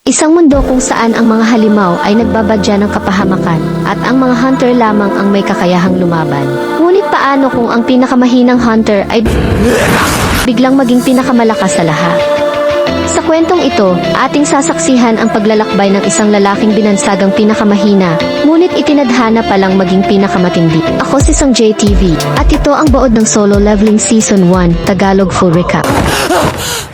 Isang mundo kung saan ang mga halimaw ay nagbabadya ng kapahamakan at ang mga hunter lamang ang may kakayahang lumaban. Ngunit paano kung ang pinakamahinang hunter ay biglang maging pinakamalakas sa lahat? Sa kwentong ito, ating sasaksihan ang paglalakbay ng isang lalaking binansagang pinakamahina, ngunit itinadhana palang maging pinakamatindi. Ako si Song JTV, at ito ang buod ng Solo Leveling Season 1, Tagalog Full Recap.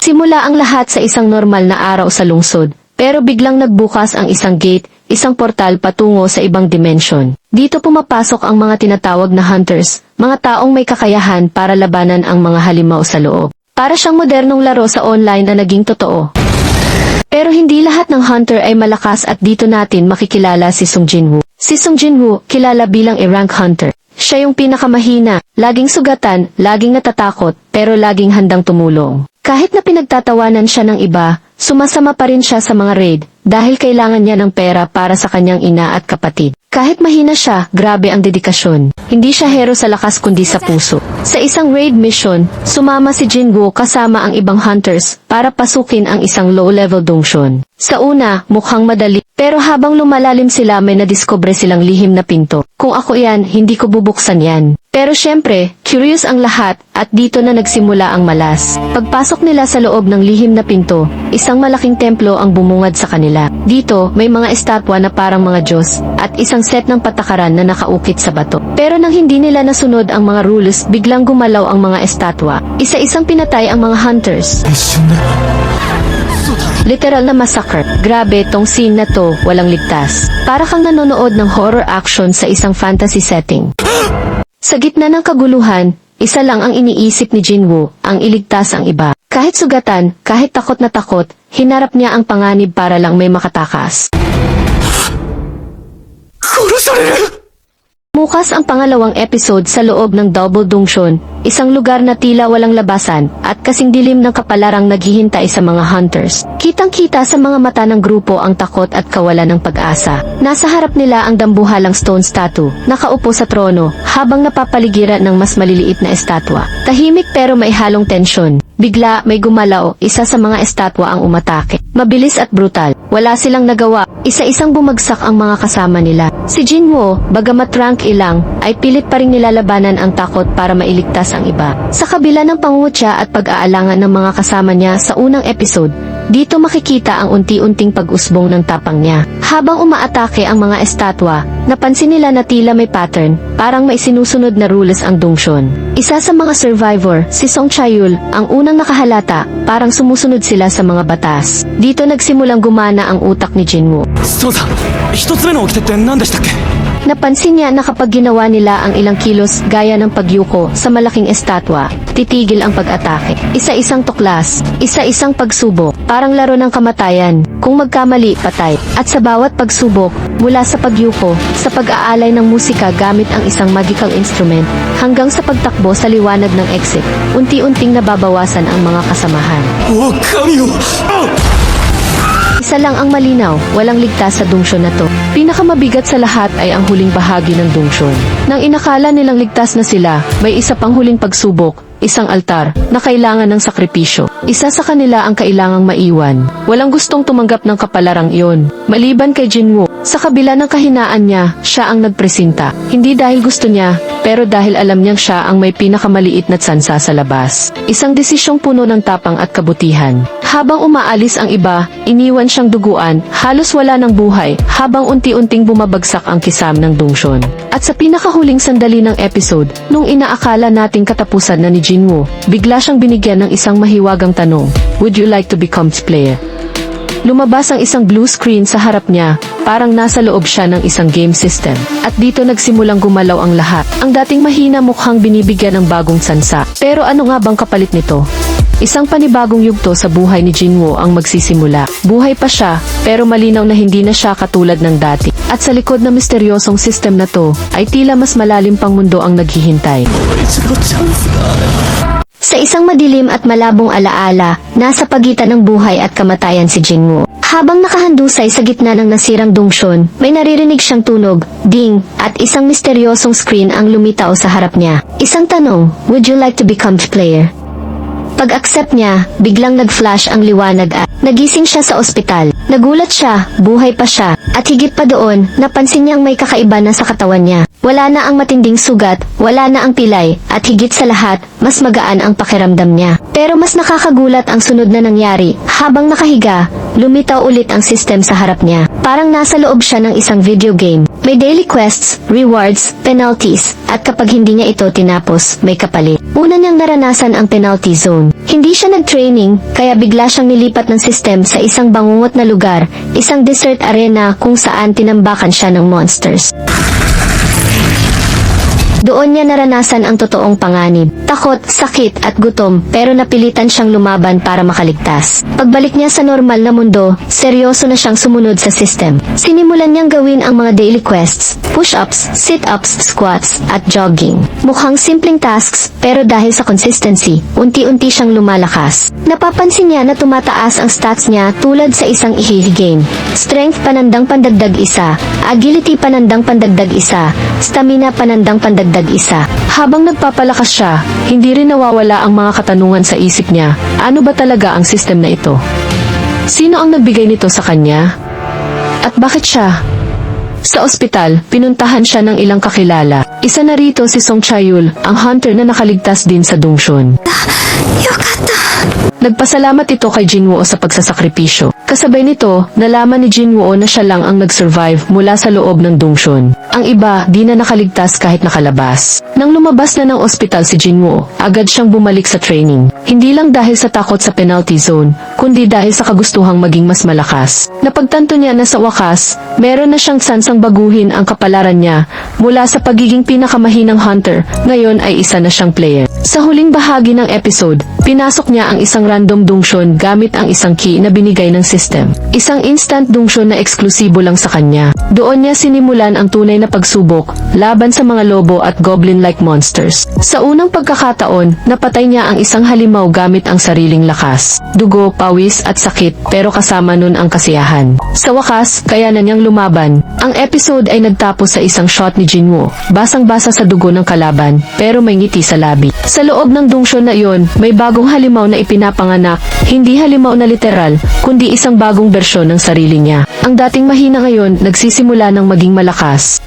Simula ang lahat sa isang normal na araw sa lungsod, pero biglang nagbukas ang isang gate, isang portal patungo sa ibang dimension. Dito pumapasok ang mga tinatawag na hunters, mga taong may kakayahan para labanan ang mga halimaw sa loob. Para siyang modernong laro sa online na naging totoo. Pero hindi lahat ng hunter ay malakas at dito natin makikilala si Sung Jinwoo. Si Sung Jinwoo, kilala bilang rank hunter. Siya yung pinakamahina, laging sugatan, laging natatakot, pero laging handang tumulong. Kahit na pinagtatawanan siya ng iba, sumasama pa rin siya sa mga raid, dahil kailangan niya ng pera para sa kanyang ina at kapatid. Kahit mahina siya, grabe ang dedikasyon. Hindi siya hero sa lakas kundi sa puso. Sa isang raid mission, sumama si Jinwoo kasama ang ibang hunters para pasukin ang isang low-level dungeon. Sa una, mukhang madali, pero habang lumalalim sila may nadiskubre silang lihim na pinto. Kung ako yan, hindi ko bubuksan yan. Pero syempre, curious ang lahat at dito na nagsimula ang malas. Pagpasok nila sa loob ng lihim na pinto, isang malaking templo ang bumungad sa kanila. Dito, may mga estatwa na parang mga Diyos at isang set ng patakaran na nakaukit sa bato. Pero nang hindi nila nasunod ang mga rules, biglang gumalaw ang mga estatwa. Isa-isang pinatay ang mga hunters. Literal na massacre. Grabe tong scene na to, walang ligtas. Para kang nanonood ng horror action sa isang fantasy setting. Sa gitna ng kaguluhan, isa lang ang iniisip ni Jinwoo, ang iligtas ang iba. Kahit sugatan, kahit takot na takot, hinarap niya ang panganib para lang may makatakas. Bukas ang pangalawang episode sa loob ng Double Dungeon, isang lugar na tila walang labasan at kasing dilim ng kapalarang naghihintay sa mga hunters. Kitang-kita sa mga mata ng grupo ang takot at kawalan ng pag-asa. Nasa harap nila ang dambuhalang stone statue, nakaupo sa trono, habang napapaligiran ng mas maliliit na estatwa. Tahimik pero may halong tensyon. Bigla may gumalaw, isa sa mga estatwa ang umatake. Mabilis at brutal. Wala silang nagawa. Isa-isang bumagsak ang mga kasama nila. Si Jinwoo, bagamat rank ilang, ay pilit pa ring nilalabanan ang takot para mailigtas ang iba. Sa kabila ng pangungutya at pag-aalangan ng mga kasama niya sa unang episode, dito makikita ang unti-unting pag-usbong ng tapang niya. Habang umaatake ang mga estatwa, napansin nila na tila may pattern, parang may sinusunod na rules ang dungsyon. Isa sa mga survivor, si Song Chayul, ang unang nakahalata, parang sumusunod sila sa mga batas. Dito nagsimulang gumana ang utak ni Jinwoo. Napansin niya na kapag ginawa nila ang ilang kilos gaya ng pagyuko sa malaking estatwa, titigil ang pag-atake. Isa-isang tuklas, isa-isang pagsubok, parang laro ng kamatayan. Kung magkamali, patay. At sa bawat pagsubok, mula sa pagyuko, sa pag-aalay ng musika gamit ang isang magical instrument, hanggang sa pagtakbo sa liwanag ng exit, unti-unting nababawasan ang mga kasamahan. Isa lang ang malinaw, walang ligtas sa dungsyon na to. Pinakamabigat sa lahat ay ang huling bahagi ng dungsyon. Nang inakala nilang ligtas na sila, may isa pang huling pagsubok, isang altar, na kailangan ng sakripisyo. Isa sa kanila ang kailangang maiwan. Walang gustong tumanggap ng kapalarang iyon. Maliban kay Jinwoo, sa kabila ng kahinaan niya, siya ang nagpresenta. Hindi dahil gusto niya, pero dahil alam niyang siya ang may pinakamaliit na tsansa sa labas. Isang desisyong puno ng tapang at kabutihan. Habang umaalis ang iba, iniwan siyang duguan, halos wala ng buhay, habang unti-unting bumabagsak ang kisam ng dungsyon. At sa pinakahuling sandali ng episode, nung inaakala nating katapusan na ni Jinwoo, bigla siyang binigyan ng isang mahiwagang tanong, "Would you like to become player?" Lumabas ang isang blue screen sa harap niya, parang nasa loob siya ng isang game system. At dito nagsimulang gumalaw ang lahat. Ang dating mahina mukhang binibigyan ng bagong sansa. Pero ano nga bang kapalit nito? Isang panibagong yugto sa buhay ni Jinwoo ang magsisimula. Buhay pa siya, pero malinaw na hindi na siya katulad ng dati. At sa likod ng misteryosong system na to, ay tila mas malalim pang mundo ang naghihintay. Sa isang madilim at malabong alaala, nasa pagitan ng buhay at kamatayan si Jinwoo. Habang nakahandusay sa gitna ng nasirang dungsyon, may naririnig siyang tunog, ding, at isang misteryosong screen ang lumitaw sa harap niya. Isang tanong, "Would you like to become player?" Pag-accept niya, biglang nag-flash ang liwanag at nagising siya sa ospital. Nagulat siya, buhay pa siya. At higit pa doon, napansin niyang may kakaiba na sa katawan niya. Wala na ang matinding sugat, wala na ang pilay, at higit sa lahat, mas magaan ang pakiramdam niya. Pero mas nakakagulat ang sunod na nangyari. Habang nakahiga, lumitaw ulit ang system sa harap niya. Parang nasa loob siya ng isang video game. May daily quests, rewards, penalties, at kapag hindi niya ito tinapos, may kapalit. Una niyang naranasan ang penalty zone. Hindi siya nag-training, kaya bigla siyang nilipat ng system sa isang bangungot na lugar, isang desert arena kung saan tinambakan siya ng monsters. Doon niya naranasan ang totoong panganib. Takot, sakit at gutom pero napilitan siyang lumaban para makaligtas. Pagbalik niya sa normal na mundo, seryoso na siyang sumunod sa system. Sinimulan niyang gawin ang mga daily quests, push-ups, sit-ups, squats at jogging. Mukhang simpleng tasks pero dahil sa consistency, unti-unti siyang lumalakas. Napapansin niya na tumataas ang stats niya tulad sa isang game. Strength panandang pandagdag isa, agility panandang pandagdag isa, stamina panandang pandagdag isa. Habang nagpapalakas siya, hindi rin nawawala ang mga katanungan sa isip niya. Ano ba talaga ang system na ito? Sino ang nagbigay nito sa kanya? At bakit siya? Sa ospital, pinuntahan siya ng ilang kakilala. Isa na rito si Song Chayul, ang hunter na nakaligtas din sa dungsyon. Nagpasalamat ito kay Jinwoo sa pagsasakripisyo. Kasabay nito, nalaman ni Jinwoo na siya lang ang nag-survive mula sa loob ng dungsyon. Ang iba, di na nakaligtas kahit nakalabas. Nang lumabas na ng ospital si Jinwoo, agad siyang bumalik sa training. Hindi lang dahil sa takot sa penalty zone, kundi dahil sa kagustuhang maging mas malakas. Napagtanto niya na sa wakas, meron na siyang sansang baguhin ang kapalaran niya mula sa pagiging pinakamahinang hunter, ngayon ay isa na siyang player. Sa huling bahagi ng episode, pinasok niya ang isang random dungsyon gamit ang isang key na binigay ng system. Isang instant dungsyon na eksklusibo lang sa kanya. Doon niya sinimulan ang tunay na pagsubok laban sa mga lobo at goblin-like monsters. Sa unang pagkakataon, napatay niya ang isang halimaw gamit ang sariling lakas. Dugo, pawis at sakit pero kasama nun ang kasiyahan. Sa wakas, kaya na niyang lumaban. Ang episode ay nagtapos sa isang shot ni Jinwoo. Basang-basa sa dugo ng kalaban pero may ngiti sa labi. Sa loob ng dungsyon na iyon, may bagong halimaw na ipinapanganak, hindi halimaw na literal, kundi isang bagong bersyon ng sarili niya. Ang dating mahina ngayon, nagsisimula ng maging malakas.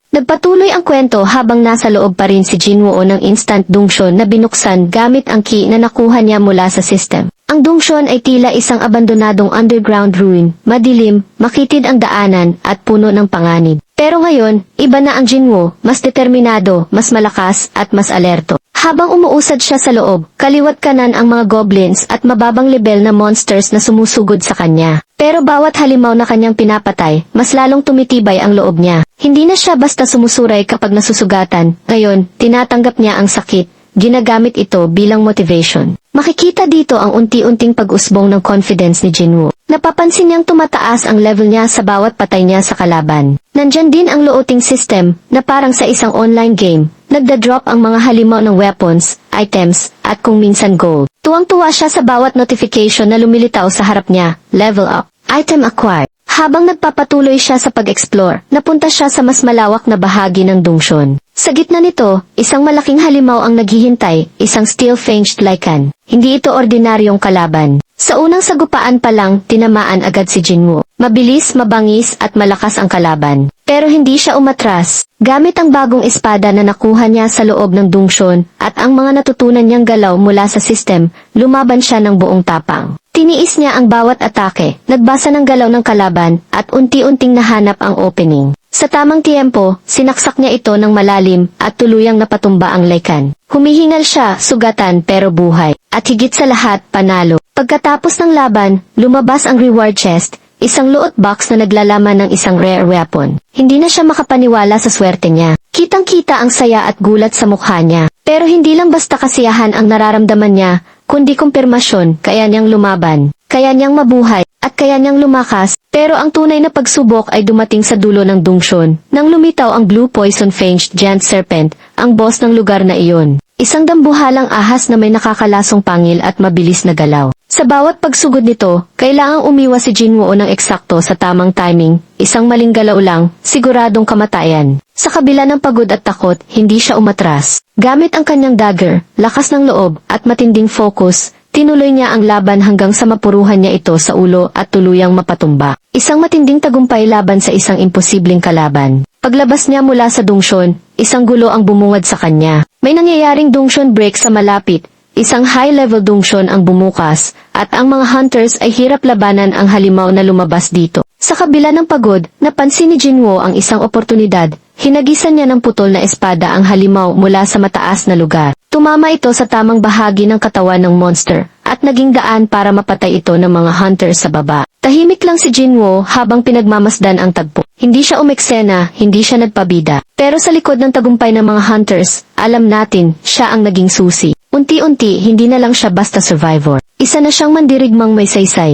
Nagpatuloy ang kwento habang nasa loob pa rin si Jinwoo ng instant dungsyon na binuksan gamit ang key na nakuha niya mula sa system. Ang dungsyon ay tila isang abandonadong underground ruin, madilim, makitid ang daanan at puno ng panganib. Pero ngayon, iba na ang Jinwoo, mas determinado, mas malakas at mas alerto. Habang umuusad siya sa loob, kaliwat kanan ang mga goblins at mababang level na monsters na sumusugod sa kanya. Pero bawat halimaw na kanyang pinapatay, mas lalong tumitibay ang loob niya. Hindi na siya basta sumusuray kapag nasusugatan. Ngayon, tinatanggap niya ang sakit, ginagamit ito bilang motivation. Makikita dito ang unti-unting pag-usbong ng confidence ni Jinwoo. Napapansin niyang tumataas ang level niya sa bawat patay niya sa kalaban. Nandyan din ang looting system, na parang sa isang online game. Nagda-drop ang mga halimaw ng weapons, items, at kung minsan gold. Tuwang-tuwa siya sa bawat notification na lumilitaw sa harap niya. Level up. Item acquired. Habang nagpapatuloy siya sa pag-explore, napunta siya sa mas malawak na bahagi ng dungsyon. Sa gitna nito, isang malaking halimaw ang naghihintay, isang steel-fanged lycan. Hindi ito ordinaryong kalaban. Sa unang sagupaan pa lang, tinamaan agad si Jinwoo. Mabilis, mabangis at malakas ang kalaban. Pero hindi siya umatras. Gamit ang bagong espada na nakuha niya sa loob ng dungsyon at ang mga natutunan niyang galaw mula sa system, lumaban siya ng buong tapang. Tiniis niya ang bawat atake, nagbasa ng galaw ng kalaban at unti-unting nahanap ang opening. Sa tamang tiempo, sinaksak niya ito ng malalim at tuluyang napatumba ang lycan. Humihingal siya, sugatan pero buhay. At higit sa lahat, panalo. Pagkatapos ng laban, lumabas ang reward chest, isang loot box na naglalaman ng isang rare weapon. Hindi na siya makapaniwala sa swerte niya. Kitang-kita ang saya at gulat sa mukha niya. Pero hindi lang basta kasiyahan ang nararamdaman niya, kundi kumpirmasyon, kaya niyang lumaban, kaya niyang mabuhay, at kaya niyang lumakas. Pero ang tunay na pagsubok ay dumating sa dulo ng dungsyon, nang lumitaw ang Blue Poison Fanged Giant Serpent, ang boss ng lugar na iyon. Isang dambuhalang ahas na may nakakalasong pangil at mabilis na galaw. Sa bawat pagsugod nito, kailangang umiwas si Jinwoo ng eksakto sa tamang timing, isang maling galaw lang, siguradong kamatayan. Sa kabila ng pagod at takot, hindi siya umatras. Gamit ang kanyang dagger, lakas ng loob, at matinding focus, tinuloy niya ang laban hanggang sa mapuruhan niya ito sa ulo at tuluyang mapatumba. Isang matinding tagumpay laban sa isang imposibleng kalaban. Paglabas niya mula sa dungsyon, isang gulo ang bumungad sa kanya. May nangyayaring dungsyon break sa malapit. Isang high-level dungsyon ang bumukas, at ang mga hunters ay hirap labanan ang halimaw na lumabas dito. Sa kabila ng pagod, napansin ni Jinwoo ang isang oportunidad. Hinagisan niya ng putol na espada ang halimaw mula sa mataas na lugar. Tumama ito sa tamang bahagi ng katawan ng monster, at naging daan para mapatay ito ng mga hunters sa baba. Tahimik lang si Jinwoo habang pinagmamasdan ang tagpo. Hindi siya umeksena, hindi siya nagpabida. Pero sa likod ng tagumpay ng mga hunters, alam natin, siya ang naging susi. Unti-unti, hindi na lang siya basta survivor. Isa na siyang mandirigmang may saysay.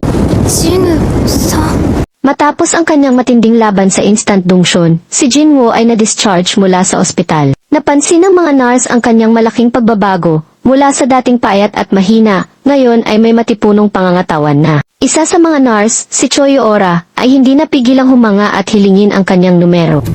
Matapos ang kanyang matinding laban sa instant dungsyon, si Jinwoo ay na-discharge mula sa ospital. Napansin ng mga nurse ang kanyang malaking pagbabago, mula sa dating payat at mahina, ngayon ay may matipunong pangangatawan na. Isa sa mga nurse, si Choi Ora, ay hindi napigilang humanga at hilingin ang kanyang numero.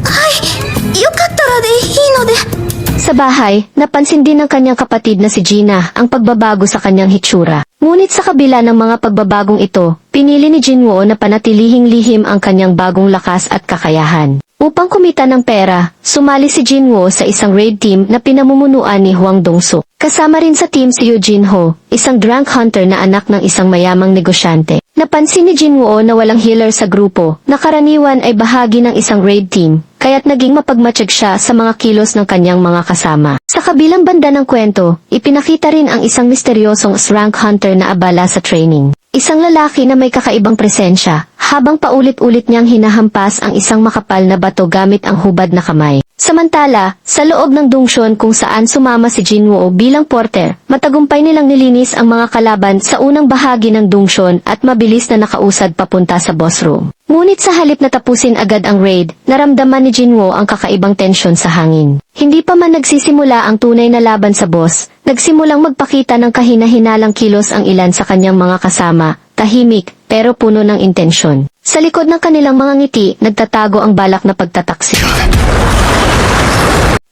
Sa bahay, napansin din ng kanyang kapatid na si Gina ang pagbabago sa kanyang hitsura. Ngunit sa kabila ng mga pagbabagong ito, pinili ni Jinwoo na panatilihing lihim ang kanyang bagong lakas at kakayahan. Upang kumita ng pera, sumali si Jinwoo sa isang raid team na pinamumunuan ni Hwang Dong-suk. Kasama rin sa team si Yoo Jin-ho, isang drunk hunter na anak ng isang mayamang negosyante. Napansin ni Jinwoo na walang healer sa grupo, na karaniwan ay bahagi ng isang raid team, kaya't naging mapagmatsyag siya sa mga kilos ng kanyang mga kasama. Sa kabilang banda ng kwento, ipinakita rin ang isang misteryosong rank hunter na abala sa training. Isang lalaki na may kakaibang presensya, habang paulit-ulit niyang hinahampas ang isang makapal na bato gamit ang hubad na kamay. Samantala, sa loob ng dungsyon kung saan sumama si Jinwoo bilang porter, matagumpay nilang nilinis ang mga kalaban sa unang bahagi ng dungsyon at mabilis na nakausad papunta sa boss room. Ngunit sa halip na tapusin agad ang raid, naramdaman ni Jinwoo ang kakaibang tensyon sa hangin. Hindi pa man nagsisimula ang tunay na laban sa boss, nagsimulang magpakita ng kahina-hinalang kilos ang ilan sa kanyang mga kasama, tahimik, pero puno ng intensyon. Sa likod ng kanilang mga ngiti, nagtatago ang balak na pagtataksil.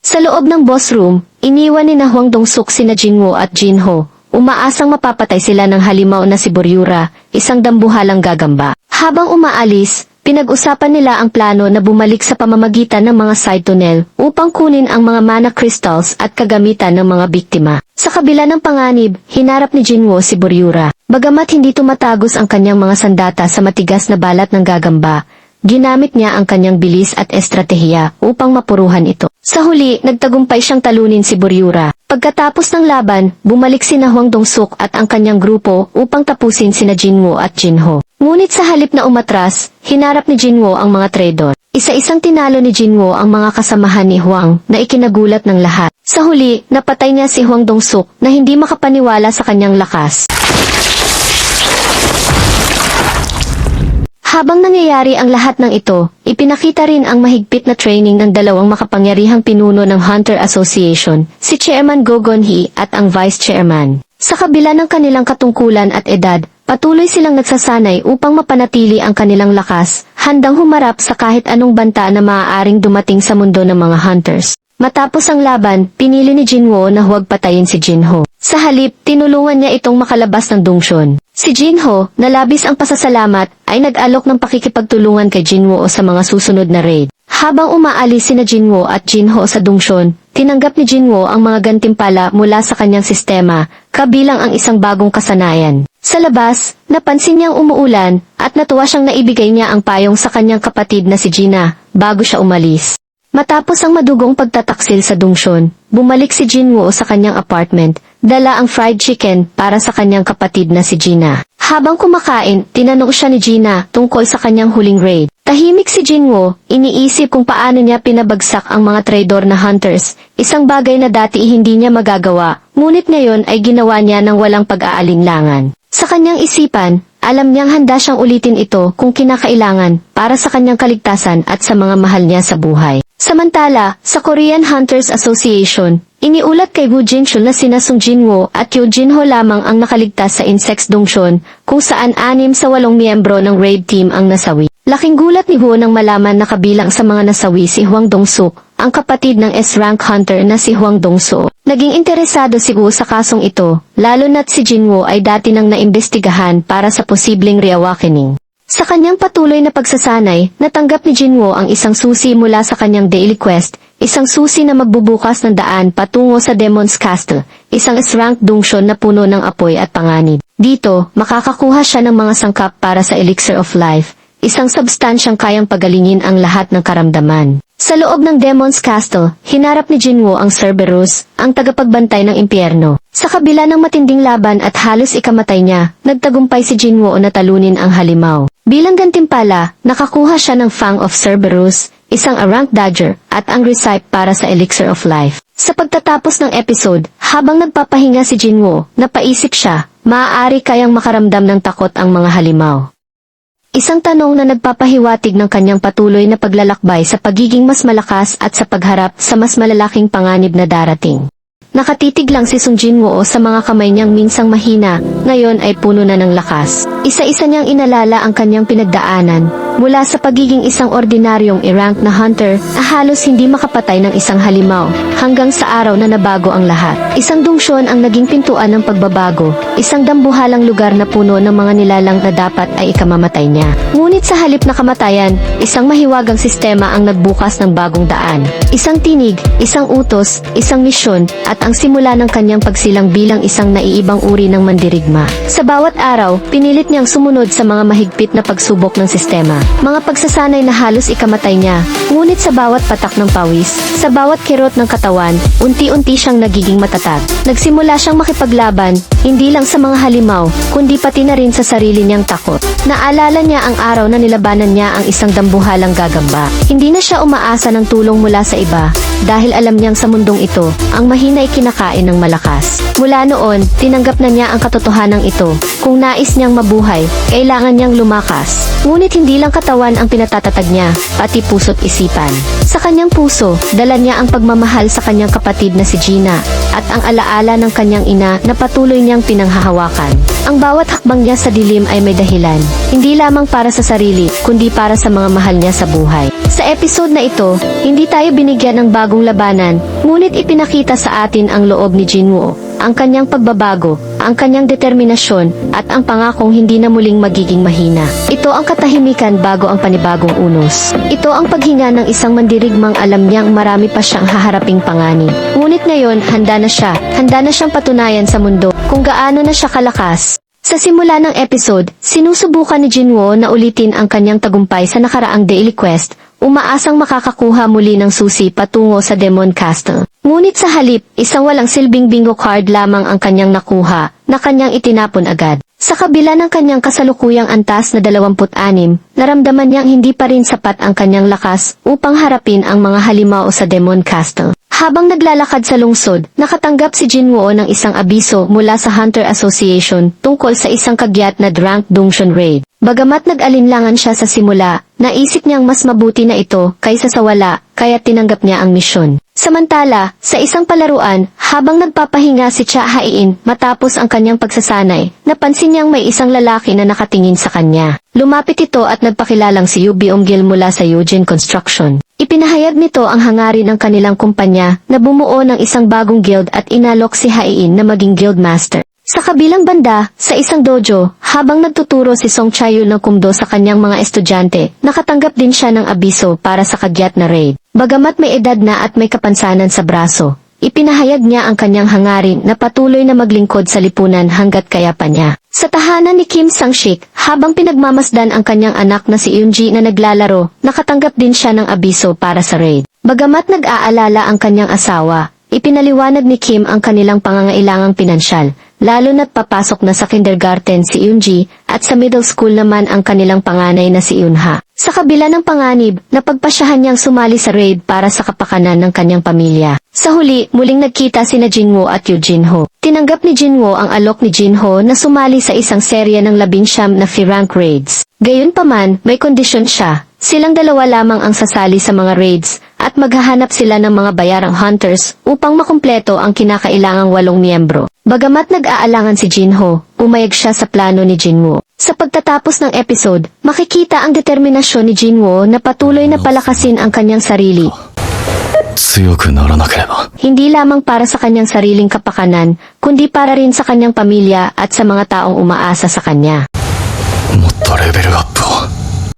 Sa loob ng boss room, iniwan ni Hwang Dong-suk sina Jinwoo at Jin-ho. Umaasang mapapatay sila ng halimaw na si Boryura, isang dambuhalang gagamba. Habang umaalis, pinag-usapan nila ang plano na bumalik sa pamamagitan ng mga side tunnel upang kunin ang mga mana crystals at kagamitan ng mga biktima. Sa kabila ng panganib, hinarap ni Jinwoo si Boryura. Bagamat hindi tumatagos ang kanyang mga sandata sa matigas na balat ng gagamba, ginamit niya ang kanyang bilis at estratehiya upang mapuruhan ito. Sa huli, nagtagumpay siyang talunin si Boryura. Pagkatapos ng laban, bumalik sina Hwang Dong-suk at ang kanyang grupo upang tapusin sina Jinwoo at Jin-ho. Ngunit sa halip na umatras, hinarap ni Jinwoo ang mga traidor. Isa-isang tinalo ni Jinwoo ang mga kasamahan ni Hwang na ikinagulat ng lahat. Sa huli, napatay niya si Hwang Dong-suk na hindi makapaniwala sa kanyang lakas. Habang nangyayari ang lahat ng ito, ipinakita rin ang mahigpit na training ng dalawang makapangyarihang pinuno ng Hunter Association, si Chairman Go Gon-hee at ang Vice Chairman. Sa kabila ng kanilang katungkulan at edad, patuloy silang nagsasanay upang mapanatili ang kanilang lakas, handang humarap sa kahit anong banta na maaaring dumating sa mundo ng mga hunters. Matapos ang laban, pinili ni Jinwoo na huwag patayin si Jin-ho. Sa halip, tinulungan niya itong makalabas ng dungsyon. Si Jin-ho, na labis ang pasasalamat, ay nag-alok ng pakikipagtulungan kay Jinwoo sa mga susunod na raid. Habang umaalis sina Jinwoo at Jin-ho sa dungsyon, tinanggap ni Jinwoo ang mga gantimpala mula sa kanyang sistema, kabilang ang isang bagong kasanayan. Sa labas, napansin niyang umuulan, at natuwa siyang naibigay niya ang payong sa kanyang kapatid na si Gina, bago siya umalis. Matapos ang madugong pagtataksil sa dungsyon, bumalik si Jinwoo sa kanyang apartment, dala ang fried chicken para sa kanyang kapatid na si Gina. Habang kumakain, tinanong siya ni Gina tungkol sa kanyang huling raid. Tahimik si Jinwoo, iniisip kung paano niya pinabagsak ang mga traidor na hunters, isang bagay na dati hindi niya magagawa, ngunit ngayon ay ginawa niya ng walang pag-aalinlangan. Sa kanyang isipan, alam niyang handa siyang ulitin ito kung kinakailangan para sa kanyang kaligtasan at sa mga mahal niya sa buhay. Samantala, sa Korean Hunters Association, Iniulat kay Wu Jinshul na sina Sung Jinwoo at Yu Jinho lamang ang nakaligtas sa Insects Dongshon, kung saan 6 sa 8 miyembro ng raid team ang nasawi. Laking gulat ni Wu nang malaman na kabilang sa mga nasawi si Huang Dongsuk, ang kapatid ng S-rank hunter na si Huang Dongso. Naging interesado si Wu sa kasong ito, lalo na't si Jinwoo ay dati nang naimbestigahan para sa posibleng reawakening. Sa kanyang patuloy na pagsasanay, natanggap ni Jinwoo ang isang susi mula sa kanyang daily quest, isang susi na magbubukas ng daan patungo sa Demon's Castle, isang S-rank Dongshon na puno ng apoy at panganib. Dito, makakakuha siya ng mga sangkap para sa Elixir of Life, isang substansyang kayang pagalingin ang lahat ng karamdaman. Sa loob ng Demon's Castle, hinarap ni Jinwoo ang Cerberus, ang tagapagbantay ng impyerno. Sa kabila ng matinding laban at halos ikamatay niya, nagtagumpay si Jinwoo na talunin ang halimaw. Bilang gantimpala, nakakuha siya ng Fang of Cerberus, isang Rank Dagger, at ang Recipe para sa Elixir of Life. Sa pagtatapos ng episode, habang nagpapahinga si Jinwoo, napaisip siya, maaari kayang makaramdam ng takot ang mga halimaw. Isang tanong na nagpapahiwatig ng kanyang patuloy na paglalakbay sa pagiging mas malakas at sa pagharap sa mas malalaking panganib na darating. Nakatitig lang si Sung Jinwoo sa mga kamay niyang minsang mahina, ngayon ay puno na ng lakas. Isa-isa niyang inalala ang kanyang pinagdaanan, mula sa pagiging isang ordinaryong i-rank na hunter na halos hindi makapatay ng isang halimaw, hanggang sa araw na nabago ang lahat. Isang dungsyon ang naging pintuan ng pagbabago, isang dambuhalang lugar na puno ng mga nilalang na dapat ay ikamamatay niya. Ngunit sa halip na kamatayan, isang mahiwagang sistema ang nagbukas ng bagong daan. Isang tinig, isang utos, isang misyon, at ang simula ng kanyang pagsilang bilang isang naiibang uri ng mandirigma. Sa bawat araw, pinilit niyang sumunod sa mga mahigpit na pagsubok ng sistema. Mga pagsasanay na halos ikamatay niya, ngunit sa bawat patak ng pawis, sa bawat kirot ng katawan, unti-unti siyang nagiging matatag. Nagsimula siyang makipaglaban, hindi lang sa mga halimaw, kundi pati na rin sa sarili niyang takot. Naalala niya ang araw na nilabanan niya ang isang dambuhalang gagamba. Hindi na siya umaasa ng tulong mula sa iba, dahil alam niyang sa mundong ito, ang mahina ay kinakain ng malakas. Mula noon, tinanggap na niya ang katotohanan ito. Kung nais niyang mabuhay, kailangan niyang lumakas. Ngunit hindi lang katawan ang pinatatatag niya, pati puso't isipan. Sa kanyang puso, dala niya ang pagmamahal sa kanyang kapatid na si Gina, at ang alaala ng kanyang ina na patuloy niyang pinanghahawakan. Ang bawat hakbang niya sa dilim ay may dahilan, hindi lamang para sa sarili, kundi para sa mga mahal niya sa buhay. Sa episode na ito, hindi tayo binigyan ng bagong labanan, ngunit ipinakita sa atin ang loob ni Jinwoo, ang kanyang pagbabago, ang kanyang determinasyon, at ang pangakong hindi na muling magiging mahina. Ito ang katahimikan bago ang panibagong unos. Ito ang paghinga ng isang mandirigmang alam niyang marami pa siyang haharaping panganib. Ngunit ngayon, handa na siyang patunayan sa mundo kung gaano na siya kalakas. Sa simula ng episode, sinusubukan ni Jinwoo na ulitin ang kanyang tagumpay sa nakaraang daily quest, umaasang makakakuha muli ng susi patungo sa Demon Castle. Ngunit sa halip, isang walang silbing bingo card lamang ang kanyang nakuha, na kanyang itinapon agad. Sa kabila ng kanyang kasalukuyang antas na 26, naramdaman niyang hindi pa rin sapat ang kanyang lakas upang harapin ang mga halimaw sa Demon Castle. Habang naglalakad sa lungsod, nakatanggap si Jinwoo ng isang abiso mula sa Hunter Association tungkol sa isang kagyat na Rank Dongshon Raid. Bagamat nag-alinlangan siya sa simula, naisip niyang mas mabuti na ito kaysa sa wala, kaya tinanggap niya ang misyon. Samantala, sa isang palaruan, habang nagpapahinga si Cha Hain matapos ang kanyang pagsasanay, napansin niyang may isang lalaki na nakatingin sa kanya. Lumapit ito at nagpakilalang si Yu Byung-gil mula sa Eugene Construction. Ipinahayag nito ang hangarin ng kanilang kumpanya na bumuo ng isang bagong guild at inalok si Hain na maging guild master. Sa kabilang banda, sa isang dojo, habang nagtuturo si Song Chaeul ng kumdo sa kanyang mga estudyante, nakatanggap din siya ng abiso para sa kagyat na raid. Bagamat may edad na at may kapansanan sa braso, ipinahayag niya ang kanyang hangarin na patuloy na maglingkod sa lipunan hanggat kaya pa niya. Sa tahanan ni Kim Sang-shik, habang pinagmamasdan ang kanyang anak na si Eunji na naglalaro, nakatanggap din siya ng abiso para sa raid. Bagamat nag-aalala ang kanyang asawa, ipinaliwanag ni Kim ang kanilang pangangailangang pinansyal, lalo na't papasok na sa kindergarten si Eunji, at sa middle school naman ang kanilang panganay na si Eunha. Sa kabila ng panganib, napagpasyahan niyang sumali sa raid para sa kapakanan ng kanyang pamilya. Sa huli, muling nagkita sina Jinwoo at Yu Jinho. Tinanggap ni Jinwoo ang alok ni Jinho na sumali sa isang serya ng 19 na F-rank raids. Gayunpaman, may kondisyon siya. Silang dalawa lamang ang sasali sa mga raids, at maghahanap sila ng mga bayarang hunters upang makumpleto ang kinakailangang 8 miyembro. Bagamat nag-aalangan si Jinho, umayag siya sa plano ni Jinwoo. Sa pagtatapos ng episode, makikita ang determinasyon ni Jinwoo na patuloy na palakasin ang kanyang sarili. 強くならなければ Hindi lamang para sa kanyang sariling kapakanan, kundi para rin sa kanyang pamilya at sa mga taong umaasa sa kanya. もっとレベルアップを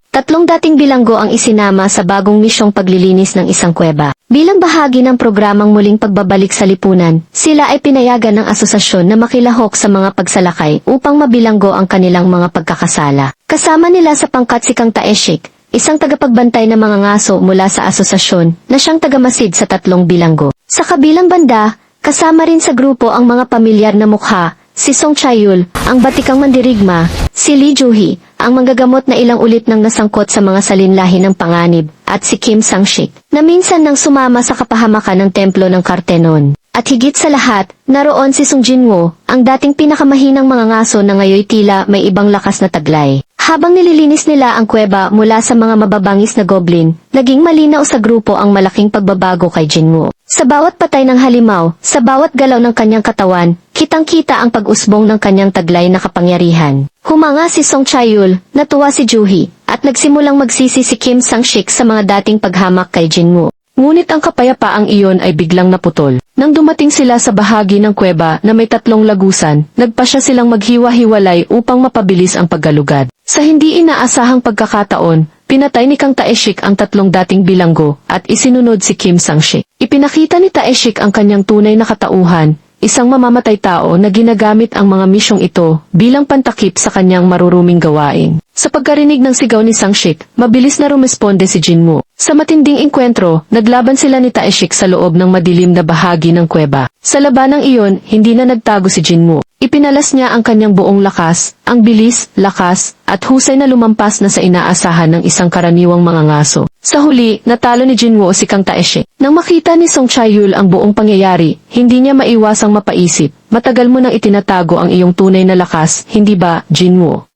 Tatlong dating bilanggo ang isinama sa bagong misyong paglilinis ng isang kuweba. Bilang bahagi ng programang muling pagbabalik sa lipunan, sila ay pinayagan ng asosasyon na makilahok sa mga pagsalakay upang mabilanggo ang kanilang mga pagkakasala. Kasama nila sa pangkat si Kang Taeshik, isang tagapagbantay ng mga ngaso mula sa asosasyon na siyang tagamasid sa tatlong bilanggo. Sa kabilang banda, kasama rin sa grupo ang mga pamilyar na mukha, si Song Chayul, ang batikang mandirigma, si Lee Juhee, ang manggagamot na ilang ulit nang nasangkot sa mga salinlahi ng panganib, at si Kim Sang-shik, na minsan nang sumama sa kapahamakan ng templo ng Kartenon. At higit sa lahat, naroon si Sung Jinwoo, ang dating pinakamahinang mga ngaso na ngayoy tila may ibang lakas na taglay. Habang nililinis nila ang kuweba mula sa mga mababangis na goblin, naging malinaw sa grupo ang malaking pagbabago kay Jinwoo. Sa bawat patay ng halimaw, sa bawat galaw ng kanyang katawan, kitang-kita ang pag-usbong ng kanyang taglay na kapangyarihan. Humanga si Song Chayul, natuwa si Juhee, at nagsimulang magsisi si Kim Sang-shik sa mga dating paghamak kay Jinwoo. Ngunit ang kapayapaang iyon ay biglang naputol. Nang dumating sila sa bahagi ng kuweba na may 3 lagusan, nagpasya silang maghiwa-hiwalay upang mapabilis ang paggalugad. Sa hindi inaasahang pagkakataon, pinatay ni Kang Taeshik ang 3 dating bilanggo at isinunod si Kim Sang-shik. Ipinakita ni Taeshik ang kanyang tunay na katauhan, isang mamamatay tao na ginagamit ang mga misyong ito bilang pantakip sa kanyang maruruming gawain. Sa pagkarinig ng sigaw ni Sang-shik, mabilis na rumesponde si Jinwoo. Sa matinding engkwentro, naglaban sila ni Taeshik sa loob ng madilim na bahagi ng kuweba. Sa labanang iyon, hindi na nagtago si Jinwoo. Ipinalas niya ang kanyang buong lakas, ang bilis, lakas, at husay na lumampas na sa inaasahan ng isang karaniwang mga ngaso. Sa huli, natalo ni Jinwoo si Kang Taeshik. Nang makita ni Song Chayul ang buong pangyayari, hindi niya maiwasang mapaisip, matagal mo nang itinatago ang iyong tunay na lakas, hindi ba, Jinwoo?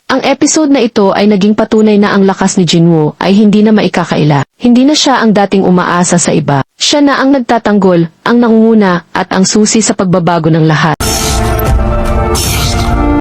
Ang episode na ito ay naging patunay na ang lakas ni Jinwoo ay hindi na maikakaila. Hindi na siya ang dating umaasa sa iba. Siya na ang nagtatanggol, ang nangunguna, at ang susi sa pagbabago ng lahat.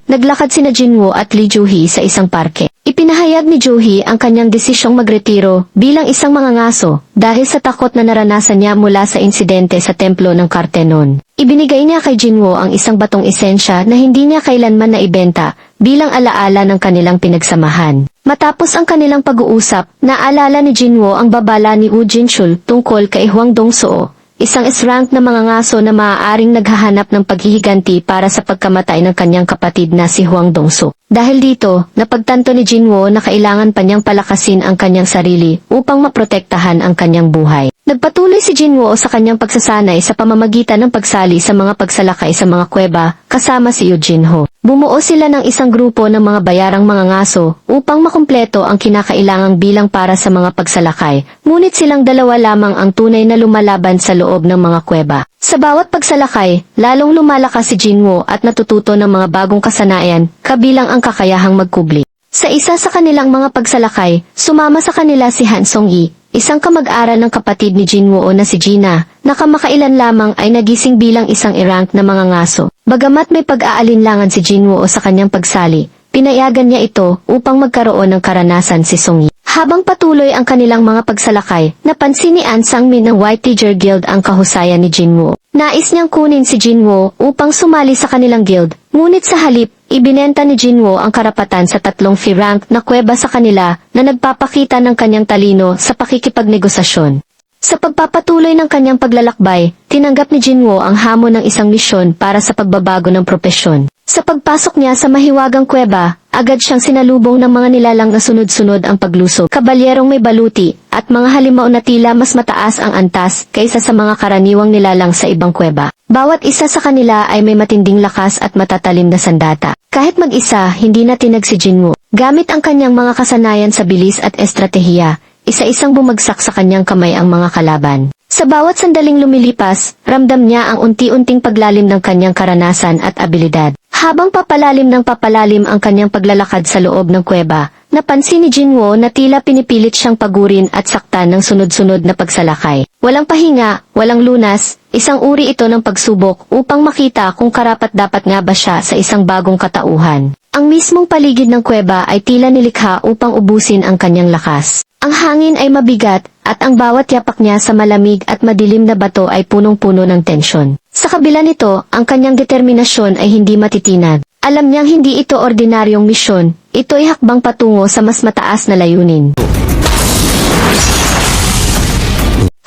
Naglakad sina Jinwoo at Lee Juhee sa isang parke. Ipinahayag ni Juhee ang kanyang desisyong magretiro bilang isang mga ngaso dahil sa takot na naranasan niya mula sa insidente sa templo ng Kartenon. Ibinigay niya kay Jinwoo ang isang batong esensya na hindi niya kailanman naibenta bilang alaala ng kanilang pinagsamahan. Matapos ang kanilang pag-uusap, naalala ni Jinwoo ang babala ni Woo Jinchul tungkol kay Hwang Dong-soo, isang S-rank na mga ngaso na maaaring naghahanap ng paghihiganti para sa pagkamatay ng kanyang kapatid na si Hwang Dong-soo. Dahil dito, napagtanto ni Jinwoo na kailangan pa niyang palakasin ang kanyang sarili upang maprotektahan ang kanyang buhay. Nagpatuloy si Jinwoo sa kanyang pagsasanay sa pamamagitan ng pagsali sa mga pagsalakay sa mga kuweba, kasama si Yoo Jinho. Bumuo sila ng isang grupo ng mga bayarang mga ngaso upang makumpleto ang kinakailangang bilang para sa mga pagsalakay, ngunit silang dalawa lamang ang tunay na lumalaban sa loob ng mga kuweba. Sa bawat pagsalakay, lalong lumalakas si Jinwoo at natututo ng mga bagong kasanayan, kabilang ang kakayahang magkubli. Sa isa sa kanilang mga pagsalakay, sumama sa kanila si Han Song-yi, isang kamag-aral ng kapatid ni Jinwoo na si Gina, na kamakailan lamang ay nagising bilang isang i-rank na mga ngaso. Bagamat may pag-aalinlangan si Jinwoo sa kanyang pagsali, pinayagan niya ito upang magkaroon ng karanasan si Song-yi. Habang patuloy ang kanilang mga pagsalakay, napansin ni An Sang-min ng White Tiger Guild ang kahusayan ni Jinwoo. Nais niyang kunin si Jinwoo upang sumali sa kanilang guild, ngunit sa halip, ibinenta ni Jinwoo ang karapatan sa 3 fee-rank na kuweba sa kanila na nagpapakita ng kanyang talino sa pakikipagnegosasyon. Sa pagpapatuloy ng kanyang paglalakbay, tinanggap ni Jinwoo ang hamon ng isang misyon para sa pagbabago ng propesyon. Sa pagpasok niya sa mahiwagang kuweba, agad siyang sinalubong ng mga nilalang na sunod-sunod ang paglusob, kabalyerong may baluti, at mga halimaw na tila mas mataas ang antas kaysa sa mga karaniwang nilalang sa ibang kuweba. Bawat isa sa kanila ay may matinding lakas at matatalim na sandata. Kahit mag-isa, hindi na tinag si Jinwoo. Gamit ang kanyang mga kasanayan sa bilis at estratehiya, isa-isang bumagsak sa kanyang kamay ang mga kalaban. Sa bawat sandaling lumilipas, ramdam niya ang unti-unting paglalim ng kanyang karanasan at abilidad. Habang papalalim ng papalalim ang kanyang paglalakad sa loob ng kuweba, napansin ni Jinwoo na tila pinipilit siyang pagurin at saktan ng sunod-sunod na pagsalakay. Walang pahinga, walang lunas, isang uri ito ng pagsubok upang makita kung karapat-dapat nga ba siya sa isang bagong katauhan. Ang mismong paligid ng kuweba ay tila nilikha upang ubusin ang kanyang lakas. Ang hangin ay mabigat, at ang bawat yapak niya sa malamig at madilim na bato ay punong-puno ng tensyon. Sa kabila nito, ang kanyang determinasyon ay hindi matitinag. Alam niyang hindi ito ordinaryong misyon, ito ay hakbang patungo sa mas mataas na layunin.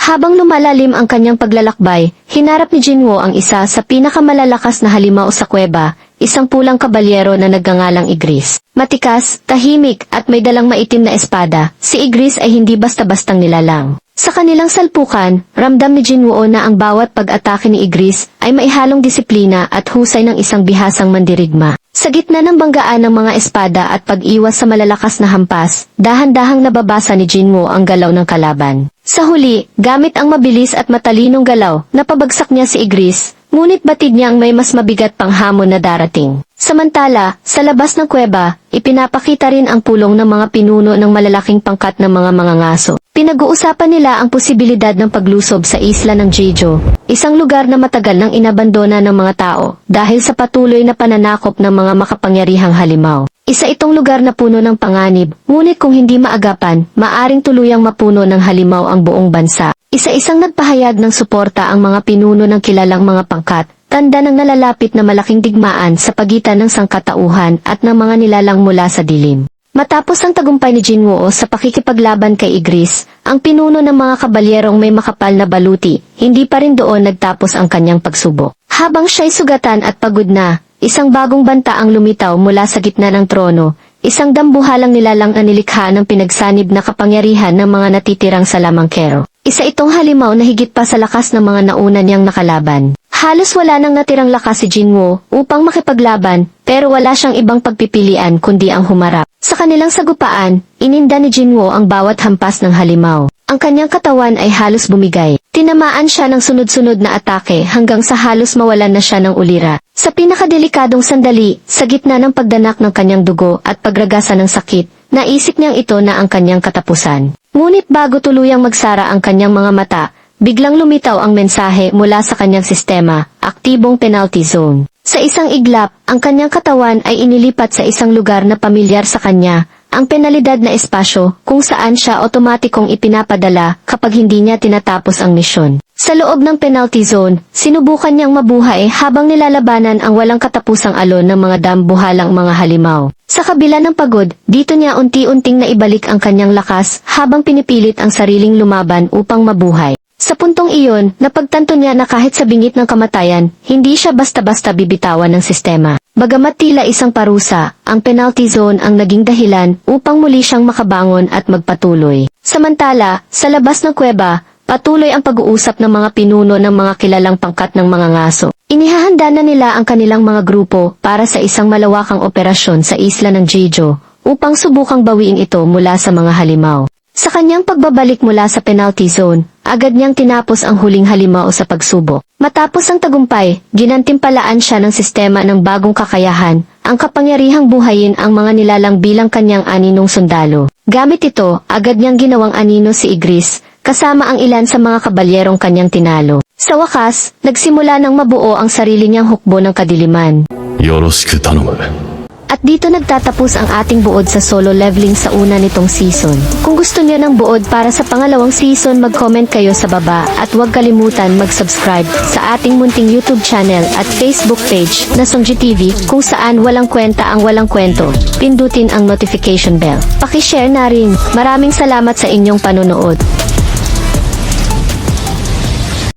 Habang lumalalim ang kanyang paglalakbay, hinarap ni Jinwoo ang isa sa pinakamalalakas na halimaw sa kuweba, isang pulang kabalyero na nagngangalang Igris. Matikas, tahimik, at may dalang maitim na espada, si Igris ay hindi basta-bastang nilalang. Sa kanilang salpukan, ramdam ni Jinwoo na ang bawat pag-atake ni Igris ay maihalong disiplina at husay ng isang bihasang mandirigma. Sa gitna ng banggaan ng mga espada at pag-iwas sa malalakas na hampas, dahan-dahang nababasa ni Jinwoo ang galaw ng kalaban. Sa huli, gamit ang mabilis at matalinong galaw, napabagsak niya si Igris, ngunit batid niya ang may mas mabigat pang hamon na darating. Samantala, sa labas ng kuweba, ipinapakita rin ang pulong ng mga pinuno ng malalaking pangkat ng mga mangangaso. Pinag-uusapan nila ang posibilidad ng paglusob sa isla ng Jeju, isang lugar na matagal nang inabandona ng mga tao dahil sa patuloy na pananakop ng mga makapangyarihang halimaw. Isa itong lugar na puno ng panganib, ngunit kung hindi maagapan, maaring tuluyang mapuno ng halimaw ang buong bansa. Isa-isang nagpahayag ng suporta ang mga pinuno ng kilalang mga pangkat, tanda ng nalalapit na malaking digmaan sa pagitan ng sangkatauhan at ng mga nilalang mula sa dilim. Matapos ang tagumpay ni Jinwoo sa pakikipaglaban kay Igris, ang pinuno ng mga kabalyerong may makapal na baluti, hindi pa rin doon nagtapos ang kanyang pagsubok. Habang siya'y sugatan at pagod na, isang bagong banta ang lumitaw mula sa gitna ng trono, isang dambuhalang nilalang na nilikha ng pinagsanib na kapangyarihan ng mga natitirang salamangkero. Isa itong halimaw na higit pa sa lakas ng mga nauna niyang nakalaban. Halos wala nang natirang lakas si Jinwoo upang makipaglaban, pero wala siyang ibang pagpipilian kundi ang humarap. Sa kanilang sagupaan, ininda ni Jinwoo ang bawat hampas ng halimaw. Ang kanyang katawan ay halos bumigay. Tinamaan siya ng sunod-sunod na atake hanggang sa halos mawalan na siya ng ulira. Sa pinakadelikadong sandali, sa gitna ng pagdanak ng kanyang dugo at pagragasa ng sakit, naisip niyang ito na ang kanyang katapusan. Ngunit bago tuluyang magsara ang kanyang mga mata, biglang lumitaw ang mensahe mula sa kanyang sistema, aktibong penalty zone. Sa isang iglap, ang kanyang katawan ay inilipat sa isang lugar na pamilyar sa kanya, ang penalidad na espasyo kung saan siya otomatikong ipinapadala kapag hindi niya tinatapos ang misyon. Sa loob ng penalty zone, sinubukan niyang mabuhay habang nilalabanan ang walang katapusang alon ng mga dambuhalang mga halimaw. Sa kabila ng pagod, dito niya unti-unting naibalik ang kanyang lakas habang pinipilit ang sariling lumaban upang mabuhay. Sa puntong iyon, napagtanto niya na kahit sa bingit ng kamatayan, hindi siya basta-basta bibitawan ng sistema. Bagamat tila isang parusa, ang penalty zone ang naging dahilan upang muli siyang makabangon at magpatuloy. Samantala, sa labas ng kuweba, patuloy ang pag-uusap ng mga pinuno ng mga kilalang pangkat ng mga ngaso. Inihahanda na nila ang kanilang mga grupo para sa isang malawakang operasyon sa isla ng Jeju, upang subukang bawiin ito mula sa mga halimaw. Sa kanyang pagbabalik mula sa penalty zone, agad niyang tinapos ang huling halimaw sa pagsubok. Matapos ang tagumpay, ginantimpalaan siya ng sistema ng bagong kakayahan, ang kapangyarihang buhayin ang mga nilalang bilang kanyang aninong sundalo. Gamit ito, agad niyang ginawang anino si Igris, kasama ang ilan sa mga kabalyerong kanyang tinalo. Sa wakas, nagsimula ng mabuo ang sarili niyang hukbo ng kadiliman. よろしく頼む。 At dito nagtatapos ang ating buod sa solo leveling sa una nitong season. Kung gusto niyo ng buod para sa pangalawang season, mag-comment kayo sa baba at huwag kalimutan mag-subscribe sa ating munting YouTube channel at Facebook page na Songji TV kung saan walang kwenta ang walang kwento. Pindutin ang notification bell. Paki-share na rin. Maraming salamat sa inyong panonood.